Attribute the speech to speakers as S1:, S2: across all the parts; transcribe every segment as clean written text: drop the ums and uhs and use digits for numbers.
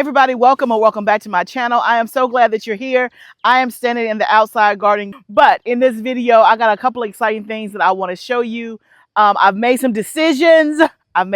S1: Everybody, welcome or welcome back to my channel. I am so glad that you're here. I am standing in the outside gardening, but in this video, I got a couple of exciting things that I want to show you. I've made some decisions. About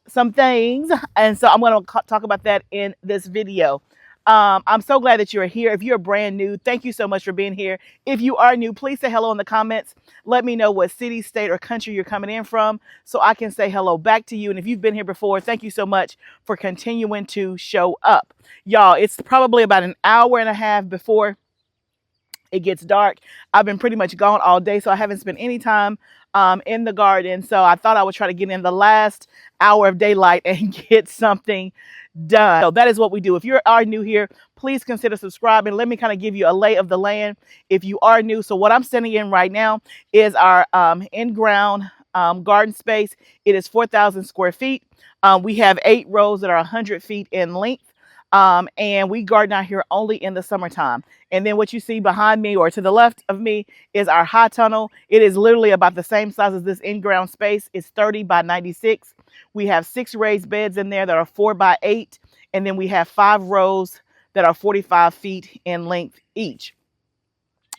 S1: some things, and so I'm going to talk about that in this video. I'm so glad that you're here. If you're brand new, thank you so much for being here. If you are new, please say hello in the comments. Let me know what city, state, or country you're coming in from so I can say hello back to you. And if you've been here before, thank you so much for continuing to show up. Y'all, it's probably about an hour and a half before it gets dark. I've been pretty much gone all day, so I haven't spent any time in the garden. So I thought I would try to get in the last hour of daylight and get something done. So that is what we do. If you are new here, please consider subscribing. Let me kind of give you a lay of the land if you are new. So what I'm standing in right now is our in-ground garden space. It is 4,000 square feet. We have 8 rows that are 100 feet in length. And we garden out here only in the summertime. And then what you see behind me or to the left of me is our high tunnel. It is literally about the same size as this in-ground space. It's 30 by 96. We have 6 raised beds in there that are 4 by 8. And then we have 5 rows that are 45 feet in length each.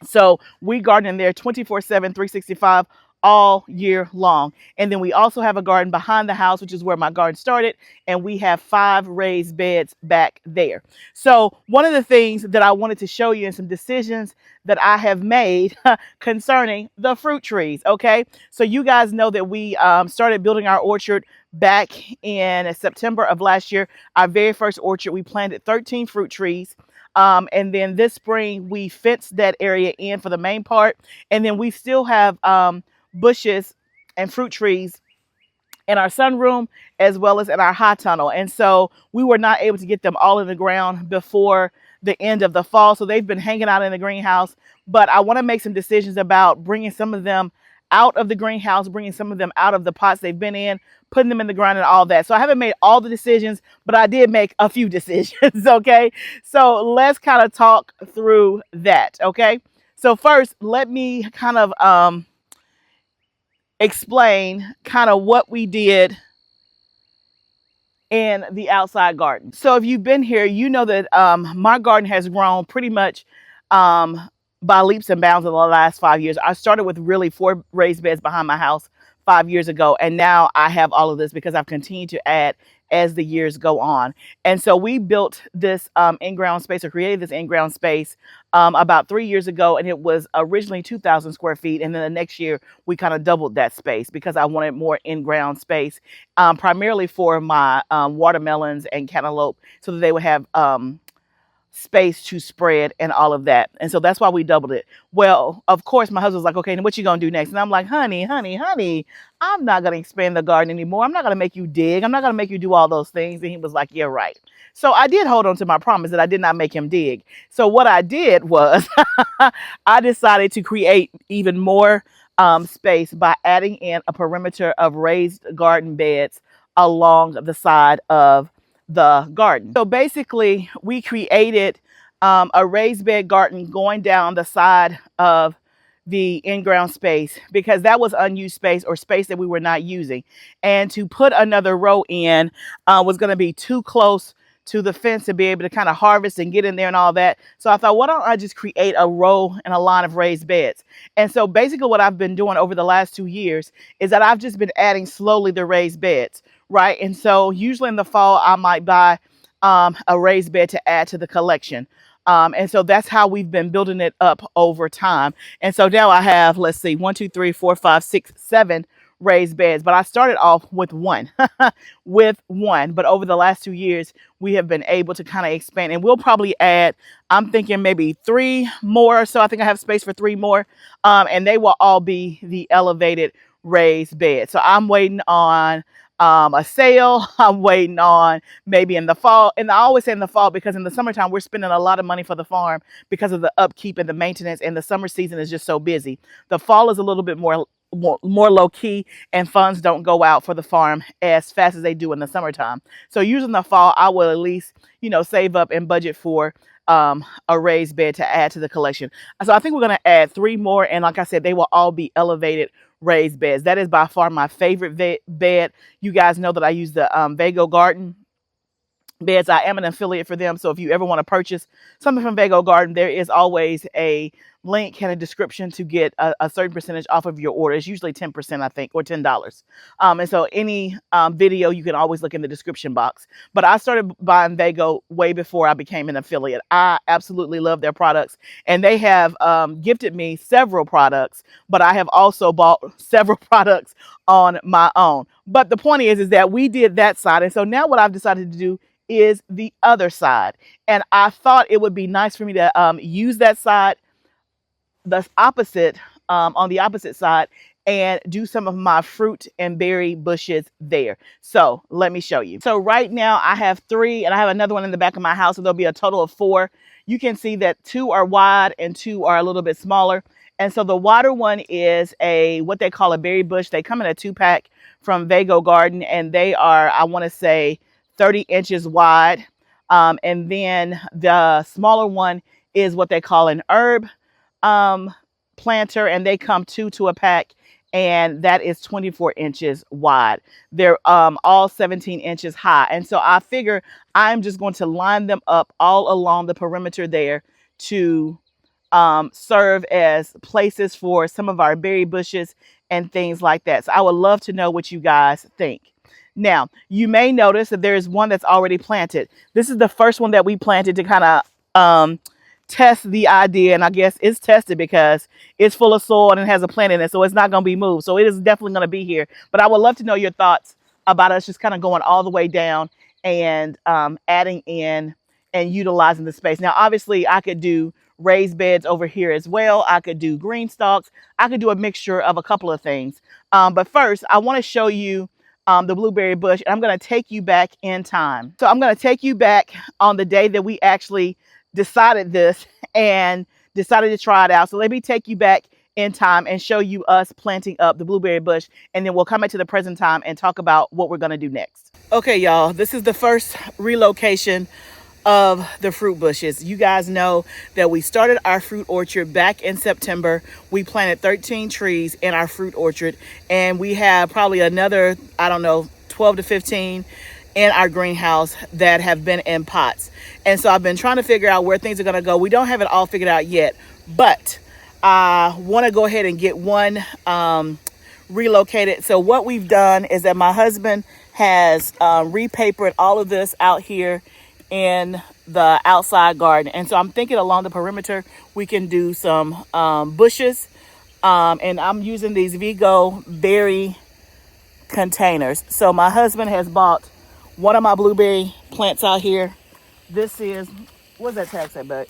S1: So we garden in there 24/7, 365 all year long. And then we also have a garden behind the house, which is where my garden started. And we have 5 raised beds back there. So one of the things that I wanted to show you and some decisions that I have made concerning the fruit trees. Okay. So you guys know that we started building our orchard back in September of last year. Our very first orchard, we planted 13 fruit trees. And then this spring we fenced that area in for the main part. And then we still have bushes and fruit trees in our sunroom as well as in our high tunnel. And so we were not able to get them all in the ground before the end of the fall. So they've been hanging out in the greenhouse, but I want to make some decisions about bringing some of them out of the greenhouse, bringing some of them out of the pots they've been in, putting them in the ground and all that. So I haven't made all the decisions, but I did make a few decisions. Okay. So let's kind of talk through that. Okay. So first, let me kind of, explain kind of what we did in the outside garden. So if you've been here, you know that my garden has grown pretty much by leaps and bounds in the last 5 years. I started with really 4 raised beds behind my house 5 years ago, and now I have all of this because I've continued to add as the years go on. And so we built this in-ground space, or created this in-ground space about 3 years ago, and it was originally 2,000 square feet. And then the next year we kind of doubled that space because I wanted more in-ground space, primarily for my watermelons and cantaloupe, so that they would have space to spread and all of that. And so that's why we doubled it. Well, of course, my husband's like, okay, then what you gonna do next? And I'm like, honey, I'm not gonna expand the garden anymore. I'm not gonna make you dig. I'm not gonna make you do all those things. And he was like, yeah, right. So I did hold on to my promise that I did not make him dig. So what I did was I decided to create even more space by adding in a perimeter of raised garden beds along the side of the garden. So basically we created a raised bed garden going down the side of the in-ground space because that was unused space, or space that we were not using. And to put another row in was going to be too close to the fence to be able to kind of harvest and get in there and all that. So I thought, why don't I just create a row and a line of raised beds? And so basically what I've been doing over the last 2 years is that I've just been adding slowly the raised beds. Right. And so usually in the fall, I might buy a raised bed to add to the collection. And so that's how we've been building it up over time. And so now I have, let's see, 1, 2, 3, 4, 5, 6, 7 raised beds. But I started off with one, But over the last 2 years, we have been able to kind of expand, and we'll probably add, I'm thinking maybe 3 more. So I think I have space for 3 more. And they will all be the elevated raised beds. So I'm waiting on a sale. I'm waiting on maybe in the fall. And I always say in the fall because in the summertime, we're spending a lot of money for the farm because of the upkeep and the maintenance, and the summer season is just so busy. The fall is a little bit more low key, and funds don't go out for the farm as fast as they do in the summertime. So usually in the fall, I will at least, save up and budget for a raised bed to add to the collection. So I think we're going to add 3 more. And like I said, they will all be elevated raised beds. That is by far my favorite bed. You guys know that I use the Vego garden beds. I am an affiliate for them. So if you ever want to purchase something from Vego Garden, there is always a link and a description to get a certain percentage off of your order. It's usually 10%, I think, or $10. And so any video, you can always look in the description box. But I started buying Vego way before I became an affiliate. I absolutely love their products. And they have gifted me several products, but I have also bought several products on my own. But the point is that we did that side. And so now what I've decided to do is the other side. And I thought it would be nice for me to use that side, the opposite, on the opposite side, and do some of my fruit and berry bushes there. So let me show you. So right now I have 3 and I have another one in the back of my house. So there'll be a total of 4. You can see that 2 are wide and 2 are a little bit smaller. And so the wider one is what they call a berry bush. They come in a 2-pack from Vego Garden, and they are, I want to say, 30 inches wide. And then the smaller one is what they call an herb planter, and they come 2 to a pack, and that is 24 inches wide. They're all 17 inches high. And so I figure I'm just going to line them up all along the perimeter there to serve as places for some of our berry bushes and things like that. So I would love to know what you guys think. Now, you may notice that there is one that's already planted. This is the first one that we planted to kind of test the idea. And I guess it's tested because it's full of soil and it has a plant in it. So it's not going to be moved. So it is definitely going to be here. But I would love to know your thoughts about us just kind of going all the way down and adding in and utilizing the space. Now, obviously, I could do raised beds over here as well. I could do green stalks. I could do a mixture of a couple of things. But first, I want to show you the blueberry bush, and I'm going to take you back in time. So I'm going to take you back on the day that we actually decided this and decided to try it out. So let me take you back in time and show you us planting up the blueberry bush, and then we'll come back to the present time and talk about what we're going to do next. Okay, y'all, this is the first relocation of the fruit bushes. You guys know that we started our fruit orchard back in September. We planted 13 trees in our fruit orchard, and we have probably another, I don't know, 12 to 15 in our greenhouse that have been in pots. And so I've been trying to figure out where things are going to go. We don't have it all figured out yet, but I want to go ahead and get one relocated. So what we've done is that my husband has repapered all of this out here in the outside garden. And so I'm thinking along the perimeter we can do some bushes, and I'm using these Vego berry containers. So my husband has bought one of my blueberry plants out here. This is, what's that tag say, bud?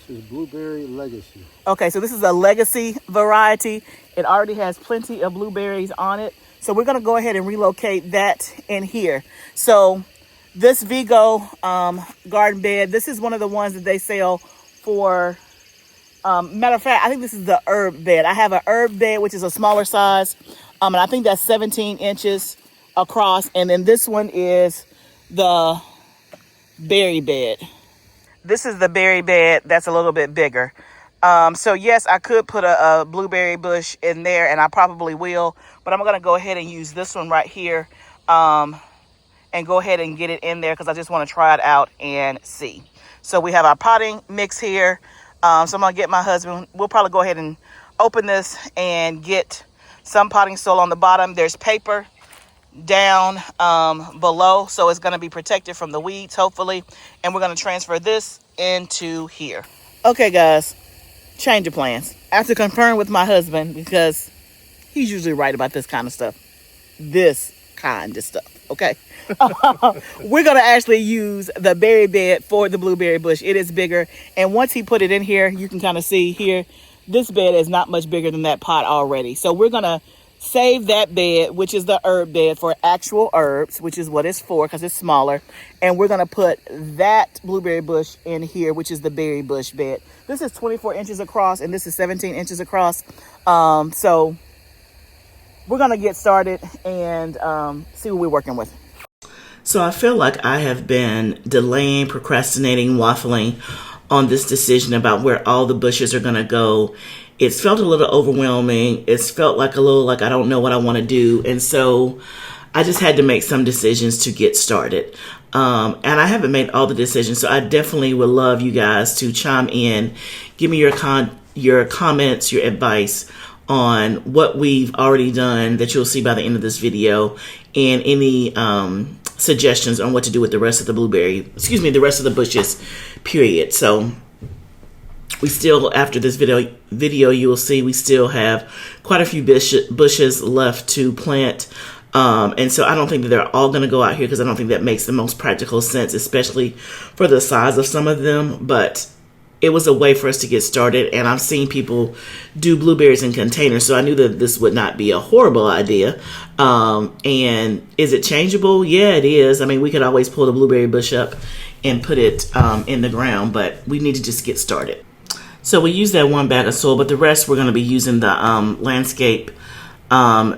S2: This is Blueberry Legacy.
S1: Okay, so this is a legacy variety. It already has plenty of blueberries on it. So we're going to go ahead and relocate that in here. So this Vego garden bed, this is one of the ones that they sell for, matter of fact, I think this is the herb bed. I have an herb bed, which is a smaller size. And I think that's 17 inches across. And then this one is the berry bed. This is the berry bed that's a little bit bigger. So yes, I could put a blueberry bush in there, and I probably will, but I'm going to go ahead and use this one right here and go ahead and get it in there because I just want to try it out and see. So we have our potting mix here. So I'm going to get my husband. We'll probably go ahead and open this and get some potting soil on the bottom. There's paper down below, so it's going to be protected from the weeds, hopefully. And we're going to transfer this into here. Okay, guys. Change of plans. After conferring with my husband, because he's usually right about this kind of stuff. This kind of stuff, okay? We're going to actually use the berry bed for the blueberry bush. It is bigger. And once he put it in here, you can kind of see here, this bed is not much bigger than that pot already. So we're going to save that bed, which is the herb bed, for actual herbs, which is what it's for because it's smaller. And we're going to put that blueberry bush in here, which is the berry bush bed. This is 24 inches across and this is 17 inches across. So we're going to get started and see what we're working with. So I feel like I have been delaying, procrastinating, waffling on this decision about where all the bushes are going to go. It's felt a little overwhelming. It's felt like a little like I don't know what I want to do. And so I just had to make some decisions to get started. And I haven't made all the decisions, so I definitely would love you guys to chime in, give me your comments, your advice on what we've already done that you'll see by the end of this video, and any suggestions on what to do with the rest of the the rest of the bushes, period. So we still, after this video, you will see we still have quite a few bushes left to plant. And so I don't think that they're all going to go out here because I don't think that makes the most practical sense, especially for the size of some of them. But it was a way for us to get started, and I've seen people do blueberries in containers, so I knew that this would not be a horrible idea. And is it changeable? Yeah, it is. I mean, we could always pull the blueberry bush up and put it in the ground, but we need to just get started. So we use that 1 bag of soil, but the rest we're going to be using the landscape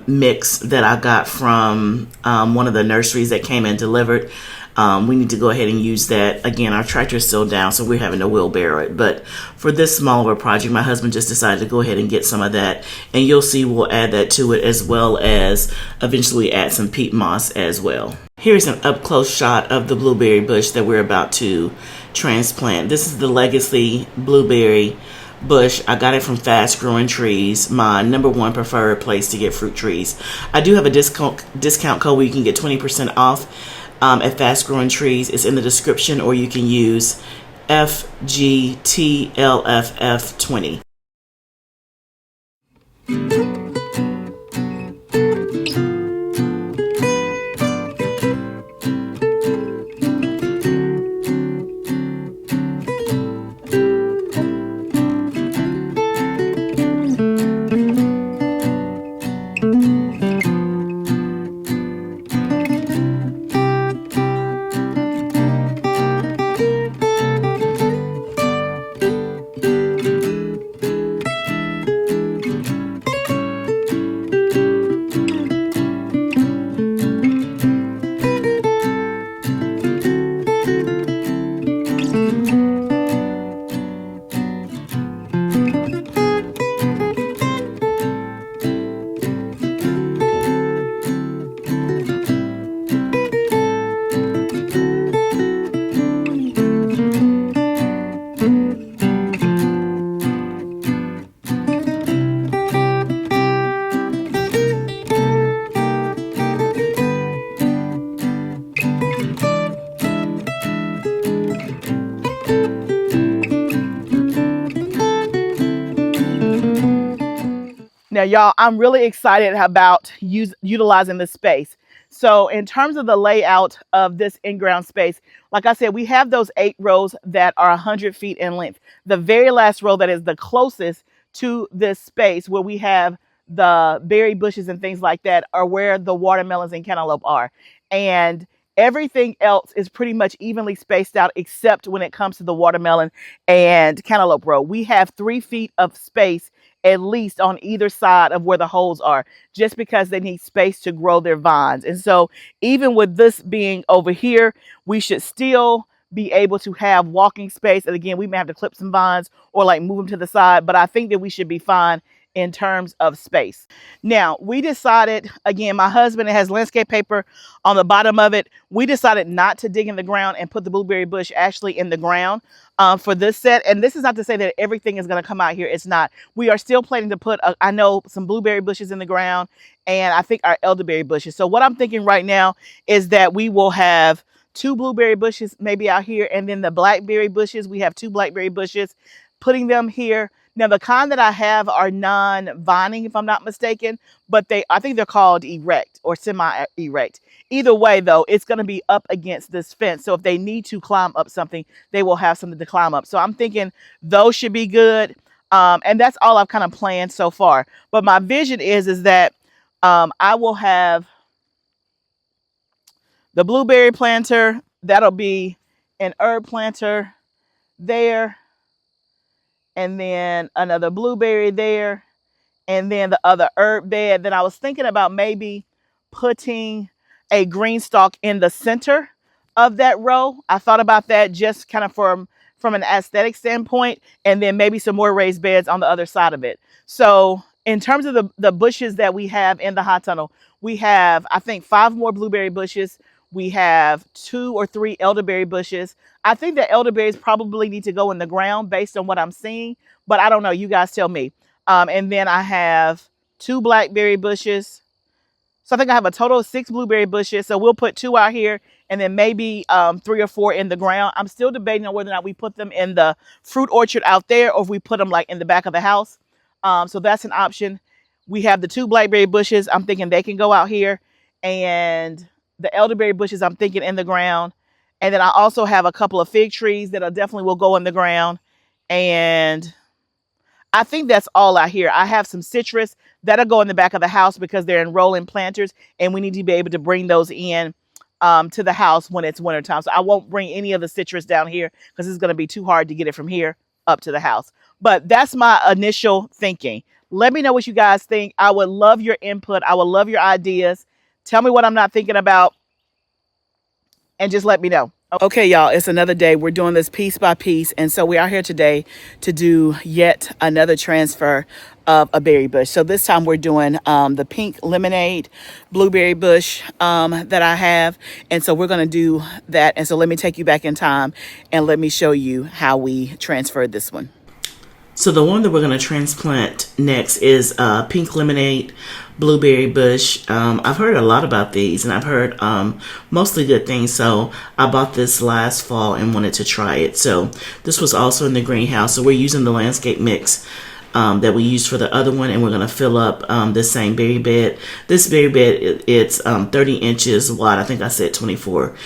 S1: mix that I got from one of the nurseries that came and delivered. We need to go ahead and use that. Again, our tractor is still down, so we're having to wheelbarrow it. But for this small of a project, my husband just decided to go ahead and get some of that. And you'll see we'll add that to it, as well as eventually add some peat moss as well. Here's an up-close shot of the blueberry bush that we're about to transplant. This is the Legacy blueberry bush. I got it from Fast Growing Trees, my #1 preferred place to get fruit trees. I do have a discount code where you can get 20% off at Fast Growing Trees. It's in the description, or you can use FGTLFF20. Now, y'all, I'm really excited about utilizing this space. So in terms of the layout of this in-ground space, like I said, we have those 8 rows that are 100 feet in length. The very last row that is the closest to this space, where we have the berry bushes and things like that, are where the watermelons and cantaloupe are. And everything else is pretty much evenly spaced out, except when it comes to the watermelon and cantaloupe row. We have 3 feet of space at least on either side of where the holes are, just because they need space to grow their vines. And so even with this being over here, we should still be able to have walking space. And again, we may have to clip some vines or like move them to the side, but I think that we should be fine in terms of space. Now, we decided, again, my husband, it has landscape paper on the bottom of it. We decided not to dig in the ground and put the blueberry bush actually in the ground for this set. And this is not to say that everything is going to come out here. It's not. We are still planning to put, I know, some blueberry bushes in the ground, and I think our elderberry bushes. So what I'm thinking right now is that we will have 2 blueberry bushes maybe out here, and then the blackberry bushes. We have 2 blackberry bushes, putting them here. Now, the kind that I have are non-vining, if I'm not mistaken, but I think they're called erect or semi-erect. Either way, though, it's going to be up against this fence. So if they need to climb up something, they will have something to climb up. So I'm thinking those should be good. And that's all I've kind of planned so far. But my vision is that I will have the blueberry planter. That'll be an herb planter there, and then another blueberry there, and then the other herb bed. Then I was thinking about maybe putting a GREENSTALK in the center of that row. I thought about that just kind of from an aesthetic standpoint, and then maybe some more raised beds on the other side of it. So In terms of the bushes that we have in the hot tunnel, we have, I think, 5 more blueberry bushes. We have 2 or 3 elderberry bushes. I think that elderberries probably need to go in the ground based on what I'm seeing, but I don't know. You guys tell me. And then I have 2 blackberry bushes. So I think I have a total of 6 blueberry bushes. So we'll put 2 out here and then maybe 3 or 4 in the ground. I'm still debating on whether or not we put them in the fruit orchard out there or if we put them like in the back of the house. So that's an option. We have the 2 blackberry bushes. I'm thinking they can go out here. And the elderberry bushes, I'm thinking in the ground. And then I also have a couple of fig trees that definitely will go in the ground. And I think that's all out here. I have some citrus that'll go in the back of the house because they're in rolling planters, and we need to be able to bring those in to the house when it's wintertime. So I won't bring any of the citrus down here because it's going to be too hard to get it from here up to the house. But that's my initial thinking. Let me know what you guys think. I would love your input. I would love your ideas. Tell me what I'm not thinking about and just let me know. Okay, y'all, it's another day. We're doing this piece by piece. And so we are here today to do yet another transfer of a berry bush. So this time we're doing the pink lemonade blueberry bush that I have. And so we're going to do that. And so let me take you back in time and let me show you how we transferred this one.
S3: So the one that we're going to transplant next is pink lemonade blueberry bush. I've heard a lot about these, and I've heard mostly good things. So I bought this last fall and wanted to try it. So this was also in the greenhouse. So we're using the landscape mix that we used for the other one, and we're going to fill up the same berry bed. This berry bed, it's 30 inches wide. I think I said 24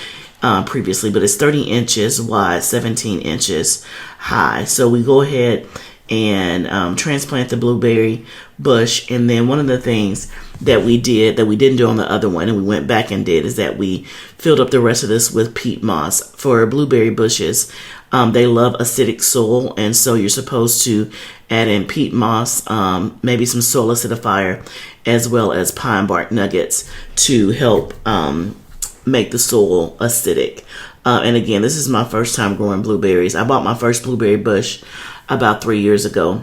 S3: previously, but it's 30 inches wide, 17 inches high. So we go ahead and transplant the blueberry bush. And then one of the things that we did that we didn't do on the other one, and we went back and did, is that we filled up the rest of this with peat moss. For blueberry bushes, they love acidic soil, and so you're supposed to add in peat moss, maybe some soil acidifier, as well as pine bark nuggets to help make the soil acidic. And again, this is my first time growing blueberries. I bought my first blueberry bush about 3 years ago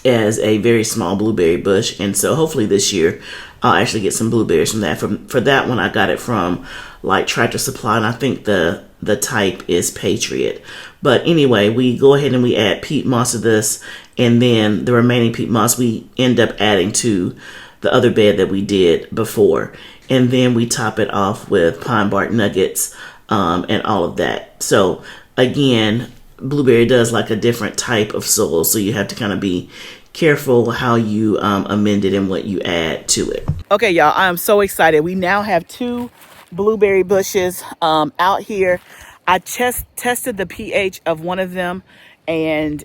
S3: as a very small blueberry bush, and so hopefully this year I'll actually get some blueberries from that. For that one, I got it from like Tractor Supply, and I think the type is Patriot. But anyway, we go ahead and we add peat moss to this, and then the remaining peat moss we end up adding to the other bed that we did before, and then we top it off with pine bark nuggets and all of that. So again, blueberry does like a different type of soil, so you have to kind of be careful how you amend it and what you add to it.
S1: Okay, y'all, I am so excited. We now have 2 blueberry bushes out here. I tested the pH of one of them, and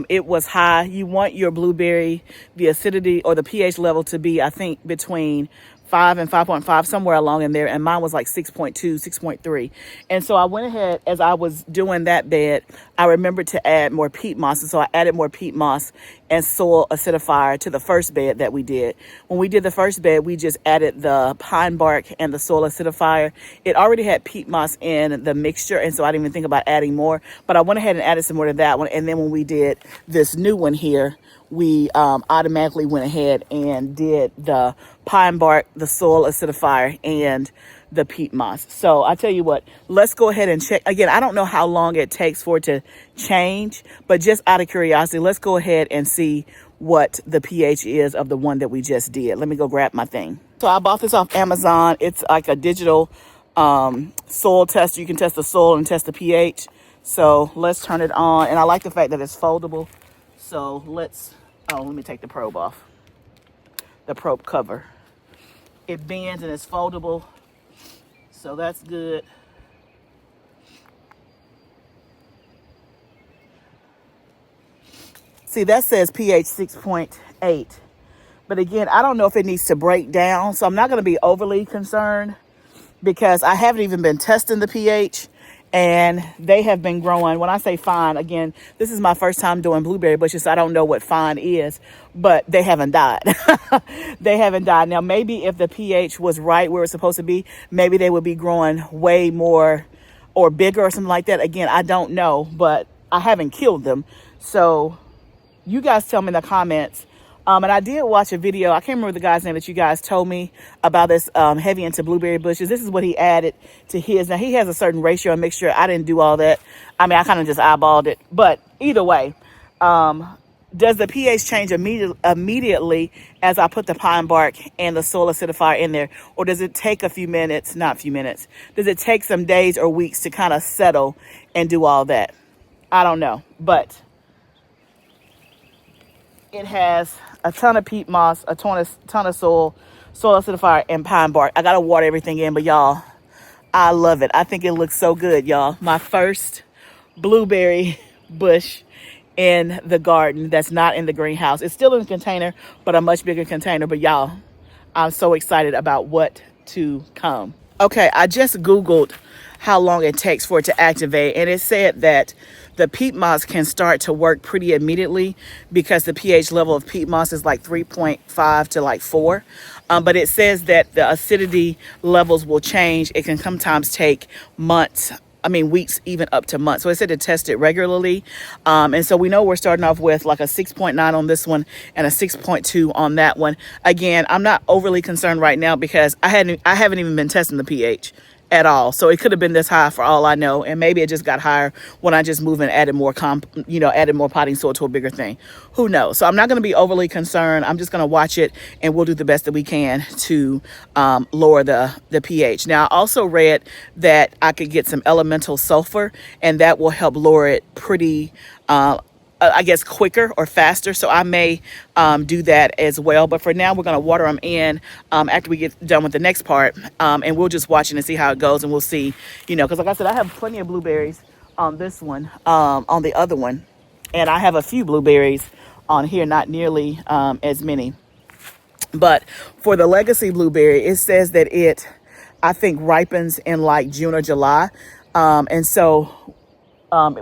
S1: it was high. You want your blueberry, the acidity or the pH level to be, I think, between 5 and 5.5, somewhere along in there, and mine was like 6.2, 6.3. And so I went ahead, as I was doing that bed, I remembered to add more peat moss, and so I added more peat moss and soil acidifier to the first bed that we did. When we did the first bed, we just added the pine bark and the soil acidifier. It already had peat moss in the mixture, and so I didn't even think about adding more, but I went ahead and added some more to that one. And then when we did this new one here, we automatically went ahead and did the pine bark, the soil acidifier, and the peat moss. So I tell you what, let's go ahead and check. Again, I don't know how long it takes for it to change, but just out of curiosity, let's go ahead and see what the pH is of the one that we just did. Let me go grab my thing. So I bought this off Amazon. It's like a digital soil tester. You can test the soil and test the pH. So let's turn it on. And I like the fact that it's foldable. So let me take the probe off. The probe cover. It bends and it's foldable. So that's good. See, that says pH 6.8. But again, I don't know if it needs to break down. So I'm not going to be overly concerned because I haven't even been testing the pH. And they have been growing. When I say fine, again, this is my first time doing blueberry bushes, so I don't know what fine is, but they haven't died. They haven't died. Now, maybe if the pH was right where it's supposed to be, maybe they would be growing way more or bigger or something like that. Again, I don't know, but I haven't killed them. So you guys tell me in the comments And I did watch a video. I can't remember the guy's name that you guys told me about this, heavy into blueberry bushes. This is what he added to his. Now, he has a certain ratio and mixture. I didn't do all that. I mean, I kind of just eyeballed it. But either way, does the pH change immediately as I put the pine bark and the soil acidifier in there? Or does it take a few minutes, not few minutes, does it take some days or weeks to kind of settle and do all that? I don't know. But it has a ton of peat moss, a ton of soil acidifier, and pine bark. I got to water everything in, but y'all, I love it. I think it looks so good, y'all. My first blueberry bush in the garden that's not in the greenhouse. It's still in the container, but a much bigger container. But y'all, I'm so excited about what to come. Okay, I just Googled how long it takes for it to activate, and it said that the peat moss can start to work pretty immediately because the pH level of peat moss is like 3.5 to like 4. But it says that the acidity levels will change. It can sometimes take months, weeks, even up to months. So it said to test it regularly. And so we know we're starting off with like a 6.9 on this one and a 6.2 on that one. Again, I'm not overly concerned right now because I haven't even been testing the pH at all. So it could have been this high for all I know. And maybe it just got higher when I just moved and added more added more potting soil to a bigger thing. Who knows? So I'm not going to be overly concerned. I'm just going to watch it and we'll do the best that we can to lower the pH. Now, I also read that I could get some elemental sulfur and that will help lower it pretty quicker or faster. So I may do that as well. But for now, we're going to water them in after we get done with the next part. And we'll just watch it and see how it goes. And we'll see, because like I said, I have plenty of blueberries on this one, on the other one. And I have a few blueberries on here, not nearly as many. But for the legacy blueberry, it says that it, I think, ripens in like June or July. And so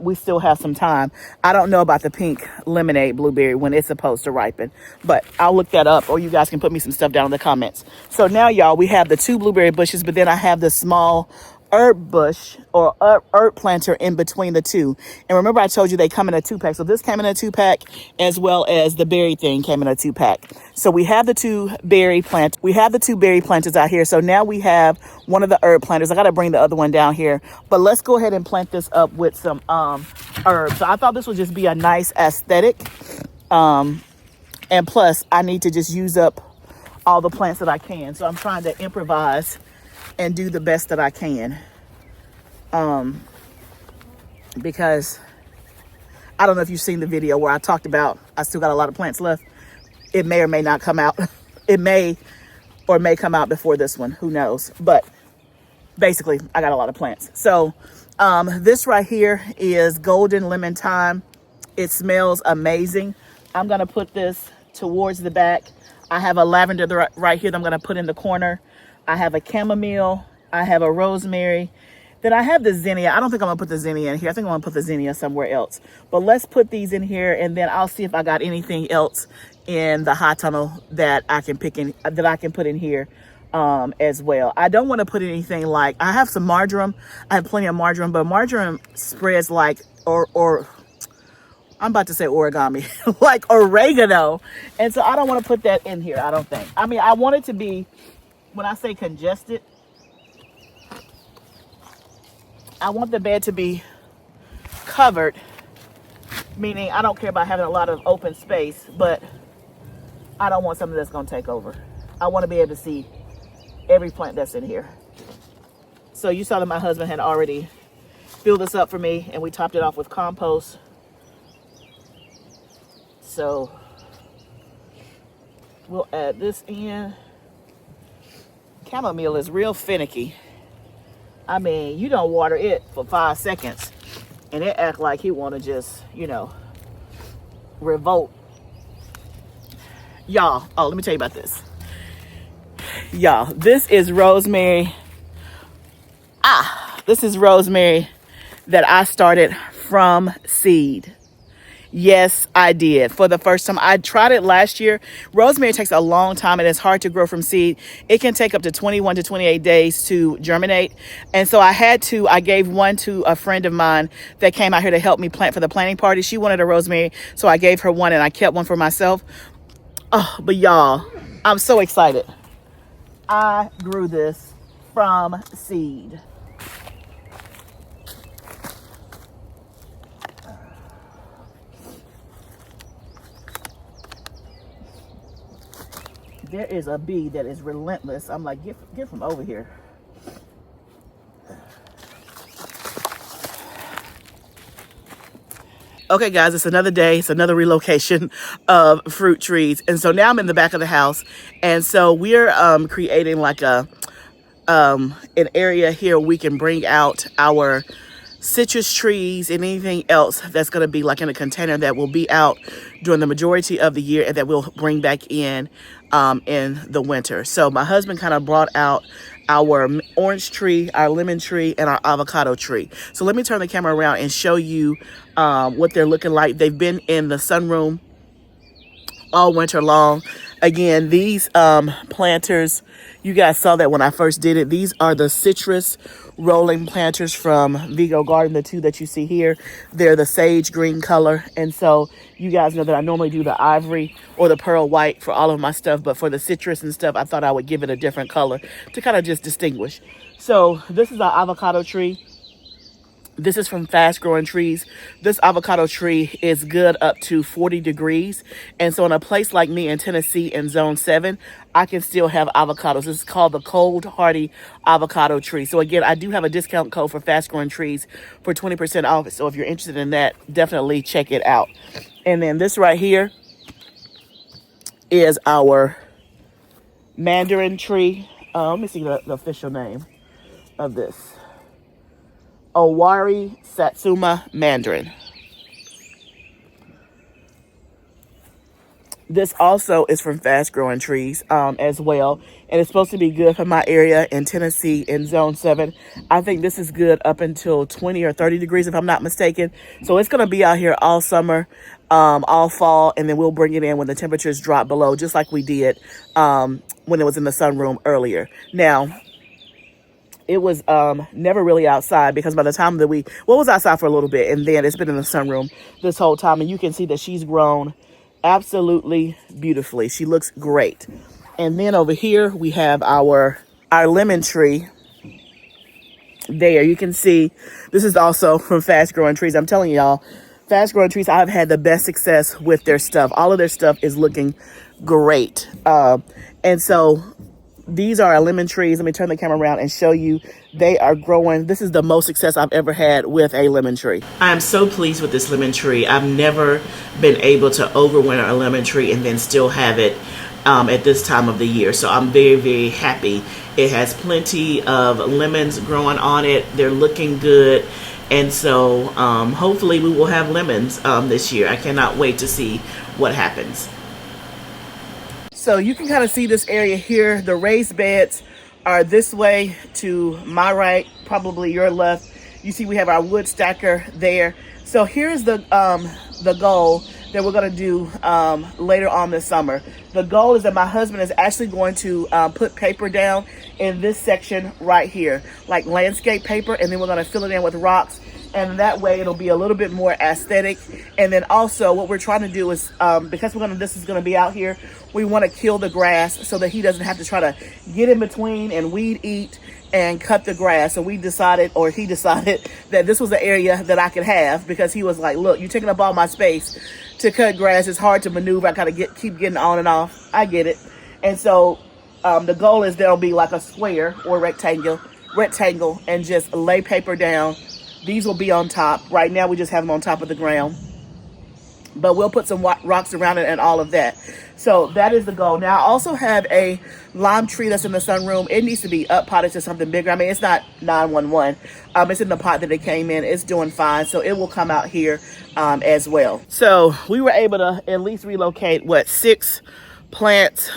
S1: we still have some time. I don't know about the pink lemonade blueberry when it's supposed to ripen, but I'll look that up, or you guys can put me some stuff down in the comments. So now, y'all, we have the 2 blueberry bushes, but then I have the small herb bush or herb planter in between the 2. And remember, I told you they come in a 2-pack. So this came in a 2-pack, as well as the berry thing came in a 2-pack. So we have the 2 berry plants. We have the 2 berry planters out here. So now we have one of the herb planters. I got to bring the other one down here, but let's go ahead and plant this up with some herbs. So I thought this would just be a nice aesthetic. And plus I need to just use up all the plants that I can. So I'm trying to improvise and do the best that I can. Because I don't know if you've seen the video where I talked about I still got a lot of plants left. It may or may not come out. It may or may come out before this one. Who knows? But basically, I got a lot of plants. So this right here is golden lemon thyme. It smells amazing. I'm going to put this towards the back. I have a lavender right here that I'm going to put in the corner. I have a chamomile. I have a rosemary. Then I have the zinnia. I don't think I'm going to put the zinnia in here. I think I'm going to put the zinnia somewhere else. But let's put these in here, and then I'll see if I got anything else in the hot tunnel that I can pick in, that I can put in here as well. I don't want to put anything like, I have some marjoram. I have plenty of marjoram, but marjoram spreads like, or I'm about to say origami, like oregano. And so I don't want to put that in here, I don't think. I want it to be, when I say congested, I want the bed to be covered, meaning I don't care about having a lot of open space, but I don't want something that's going to take over. I want to be able to see every plant that's in here. So you saw that my husband had already filled this up for me, and we topped it off with compost. So we'll add this in. Chamomile is real finicky. You don't water it for 5 seconds and it act like he want to just, revolt. Y'all, let me tell you about this. Y'all, this is rosemary. This is rosemary that I started from seed. Yes, I did. For the first time, I tried it last year. Rosemary takes a long time and it's hard to grow from seed. It can take up to 21 to 28 days to germinate. And so I gave one to a friend of mine that came out here to help me plant for the planting party. She wanted a rosemary, so I gave her one and I kept one for myself. Oh, but y'all, I'm so excited. I grew this from seed. There is a bee that is relentless. I'm like, get from over here. Okay, guys, it's another day. It's another relocation of fruit trees. And so now I'm in the back of the house. And so we're creating like an area here we can bring out our citrus trees and anything else that's going to be like in a container that will be out during the majority of the year and that we'll bring back in the winter. So my husband kind of brought out our orange tree, our lemon tree, and our avocado tree. So let me turn the camera around and show you what they're looking like. They've been in the sunroom all winter long. Again, these planters, you guys saw that when I first did it. These are the citrus rolling planters from Vego Garden, the two that you see here. They're the sage green color. And so you guys know that I normally do the ivory or the pearl white for all of my stuff. But for the citrus and stuff, I thought I would give it a different color to kind of just distinguish. So this is our avocado tree. This is from Fast Growing Trees. This avocado tree is good up to 40 degrees. And so in a place like me in Tennessee in zone 7, I can still have avocados. This is called the cold hardy avocado tree. So again, I do have a discount code for Fast Growing Trees for 20% off. So if you're interested in that, definitely check it out. And then this right here is our mandarin tree. Let me see the official name of this. Owari Satsuma Mandarin. This also is from Fast Growing Trees as well. And it's supposed to be good for my area in Tennessee in zone 7. I think this is good up until 20 or 30 degrees if I'm not mistaken. So it's going to be out here all summer, all fall, and then we'll bring it in when the temperatures drop below, just like we did when it was in the sunroom earlier. Now, it was never really outside because by the time that it was outside for a little bit, and then it's been in the sunroom this whole time. And you can see that she's grown absolutely beautifully. She looks great. And then over here we have our lemon tree. There, you can see this is also from Fast Growing Trees. I'm telling y'all, Fast Growing Trees, I've had the best success with their stuff. All of their stuff is looking great. And so these are our lemon trees. Let me turn the camera around and show you. They are growing. This is the most success I've ever had with a lemon tree. I'm so pleased with this lemon tree. I've never been able to overwinter a lemon tree and then still have it at this time of the year. So I'm very, very happy. It has plenty of lemons growing on it. They're looking good. And so hopefully we will have lemons this year. I cannot wait to see what happens. So you can kind of see this area here. The raised beds are this way to my right, probably your left. You see we have our wood stacker there. So here's the goal that we're going to do later on this summer. The goal is that my husband is actually going to put paper down in this section right here, like landscape paper, and then we're going to fill it in with rocks. And that way it'll be a little bit more aesthetic. And then also what we're trying to do is, because this is going to be out here, we want to kill the grass so that he doesn't have to try to get in between and weed eat and cut the grass. So he decided that this was the area that I could have, because he was like, look, you're taking up all my space to cut grass. It's hard to maneuver. I kind of keep getting on and off. I get it. And so the goal is there'll be like a square or rectangle and just lay paper down. These will be on top. Right now we just have them on top of the ground, but we'll put some rocks around it and all of that. So that is the goal. Now I also have a lime tree that's in the sunroom. It needs to be up potted to something bigger. I mean, it's not 911. It's in the pot that it came in. It's doing fine. So it will come out here as well. So we were able to at least relocate 6 plants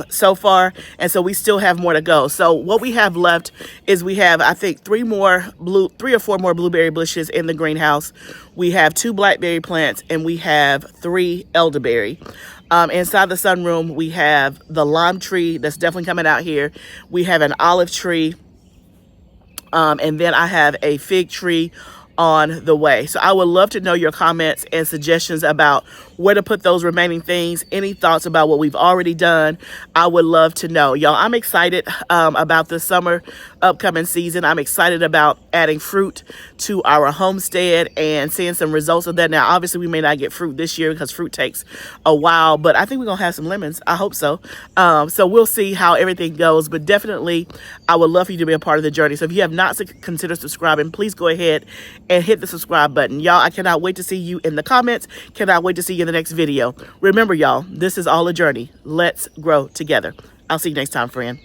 S1: so far, and so we still have more to go. So what we have left is we have, I think, 3 or 4 more blueberry bushes in the greenhouse. We have 2 blackberry plants, and we have 3 elderberry. Inside the sunroom, we have the lime tree that's definitely coming out here. We have an olive tree, and then I have a fig tree on the way. So I would love to know your comments and suggestions about where to put those remaining things. Any thoughts about what we've already done? I would love to know. Y'all, I'm excited about the summer upcoming season. I'm excited about adding fruit to our homestead and seeing some results of that. Now, obviously, we may not get fruit this year because fruit takes a while, but I think we're going to have some lemons. I hope so. So we'll see how everything goes, but definitely I would love for you to be a part of the journey. So if you have not considered subscribing, please go ahead and hit the subscribe button. Y'all, I cannot wait to see you in the comments. Cannot wait to see you in the next video. Remember, y'all, this is all a journey. Let's grow together. I'll see you next time, friend.